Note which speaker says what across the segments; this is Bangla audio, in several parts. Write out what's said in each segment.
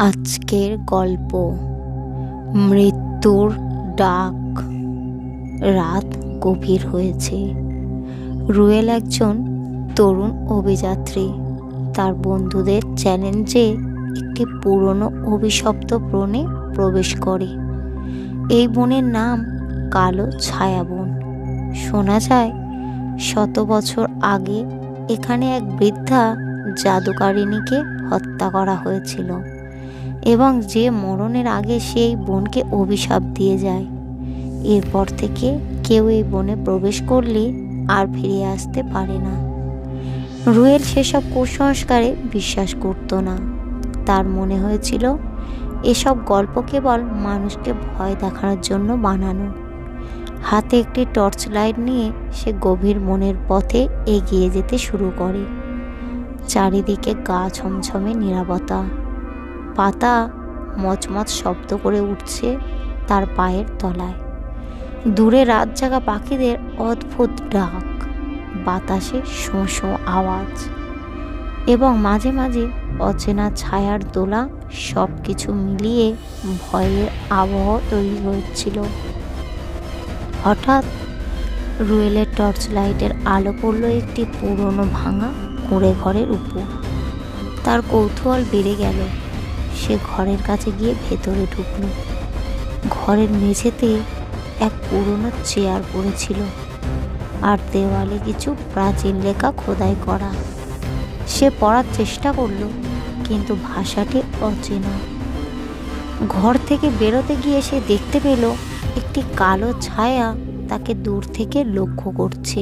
Speaker 1: আজকের গল্প মৃত্যুর ডাক। রাত গভীর হয়েছে। রুয়েল একজন তরুণ অভিযাত্রী তার বন্ধুদের চ্যালেঞ্জে একটি পুরনো অভিশপ্ত বনে প্রবেশ করে। এই বনের নাম কালো ছায়া বন। শোনা যায় শত বছর আগে এখানে এক বৃদ্ধা জাদুকারিণীকে হত্যা করা হয়েছিল এবং যে মরণের আগে সেই বনকে অভিশাপ দিয়ে যায়। এরপর থেকে কেউ এই বনে প্রবেশ করলে আর ফিরে আসতে পারে না। রুয়েল সেসব কুসংস্কারে বিশ্বাস করত না। তার মনে হয়েছিল এসব গল্প কেবল মানুষকে ভয় দেখানোর জন্য বানানো। হাতে একটি টর্চ লাইট নিয়ে সে গভীর বনের পথে এগিয়ে যেতে শুরু করে। চারিদিকে গা ছমছমে নীরবতা। পাতা মচমচ শব্দ করে উঠছে তার পায়ের তলায়। দূরে রাত জাগা পাখিদের অদ্ভুত ডাক, বাতাসে শোঁ শোঁ আওয়াজ এবং মাঝে মাঝে অচেনা ছায়ার দোলা, সব কিছু মিলিয়ে ভয়ের আবহ তৈরি হচ্ছিল। হঠাৎ রুয়েলের টর্চ লাইটের আলো পড়ল একটি পুরনো ভাঙা কুঁড়ে ঘরের উপর। তার কৌতূহল বেড়ে গেল। সে ঘরের কাছে গিয়ে ভেতরে ঢুকল। ঘরের মেঝেতে এক পুরনো চেয়ার পড়েছিল আর দেওয়ালে কিছু প্রাচীন লেখা খোদাই করা। সে পড়ার চেষ্টা করল, কিন্তু ভাষাটি অচেনা। ঘর থেকে বেরোতে গিয়ে সে দেখতে পেল একটি কালো ছায়া তাকে দূর থেকে লক্ষ্য করছে।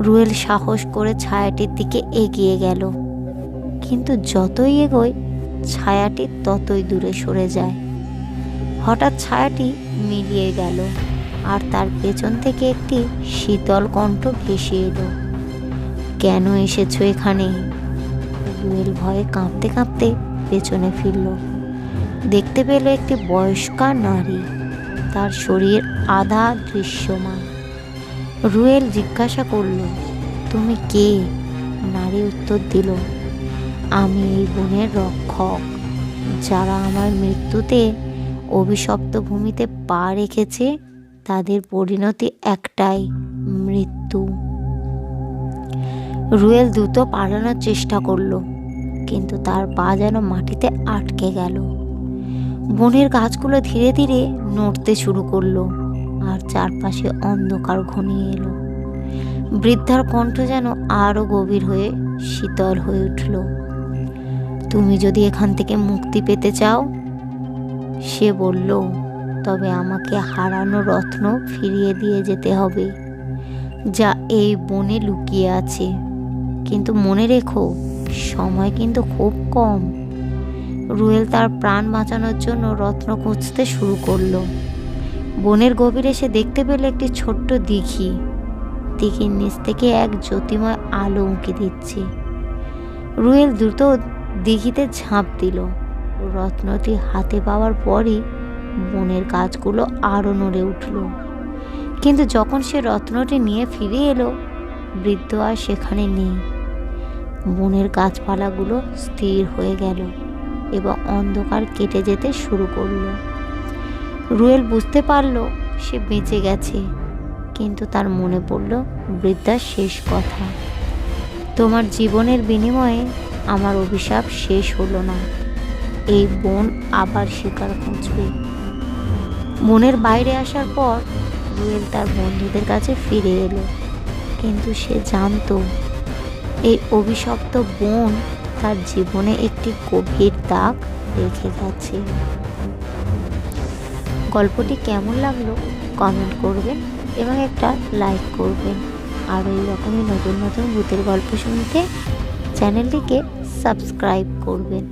Speaker 1: রুয়েল সাহস করে ছায়াটির দিকে এগিয়ে গেল, কিন্তু যতই এগোয় ছায়াটি ততই দূরে সরে যায়। হঠাৎ ছায়াটি মিলিয়ে গেল আর তার পেছন থেকে একটি শীতল কণ্ঠ ভেসে এলো। কেন এসেছো এখানে? রুয়েল ভয়ে কাঁপতে কাঁপতে পেছনে ফিরল। দেখতে পেল একটি বয়স্কা নারী, তার শরীর আধা দৃশ্যমান। রুয়েল জিজ্ঞাসা করল, তুমি কে? নারী উত্তর দিল, আমি এই বনের রক্ষক। যারা আমার মৃত্যুতে অভিশপ্ত ভূমিতে পা রেখেছে তাদের পরিণতি একটাই, মৃত্যু। রুয়েল দ্রুত পালানোর চেষ্টা করল, কিন্তু তার পা যেন মাটিতে আটকে গেল। বনের গাছগুলো ধীরে ধীরে নড়তে শুরু করলো আর চারপাশে অন্ধকার ঘনিয়ে এলো। বৃদ্ধার কণ্ঠ যেন আরো গভীর হয়ে শীতল হয়ে উঠল। তুমি যদি এখান থেকে মুক্তি পেতে চাও, সে বলল, তবে আমাকে হারানো রত্ন ফিরিয়ে দিয়ে যেতে হবে, যা এই বনে লুকিয়ে আছে। কিন্তু মনে রেখো, সময় কিন্তু খুব কম। রুয়েল তার প্রাণ বাঁচানোর জন্য রত্ন খুঁজতে শুরু করলো। বনের গভীরে সে দেখতে পেল একটি ছোট্ট দিঘি। দিঘির নিচ থেকে এক জ্যোতিময় আলো উঁকি দিচ্ছে। রুয়েল দ্রুত দিঘিতে ঝাঁপ দিল। রত্নটি হাতে পাওয়ার পরই বনের গাছগুলো আরো নড়ে উঠল। কিন্তু যখন সে রত্নটি নিয়ে ফিরে এলো, বৃদ্ধ আর সেখানে নেই। বনের গাছপালাগুলো স্থির হয়ে গেল এবং অন্ধকার কেটে যেতে শুরু করলো। রুয়েল বুঝতে পারল সে বেঁচে গেছে, কিন্তু তার মনে পড়ল বৃদ্ধার শেষ কথা, তোমার জীবনের বিনিময়ে আমার অভিশাপ শেষ হলো না। এই বন আবার শিকার খুঁজবে। বনের বাইরে আসার পর রুয়েল তার বন্ধুদের কাছে ফিরে এলো, কিন্তু সে জানতো এই অভিশপ্ত বন তার জীবনে একটি গভীর দাগ রেখে গেছে। গল্পটি কেমন লাগলো কমেন্ট করবেন এবং একটা লাইক করবেন। আর এই রকমই নতুন নতুন ভূতের গল্প শুনতে চ্যানেলটিকে সাবস্ক্রাইব করবেন।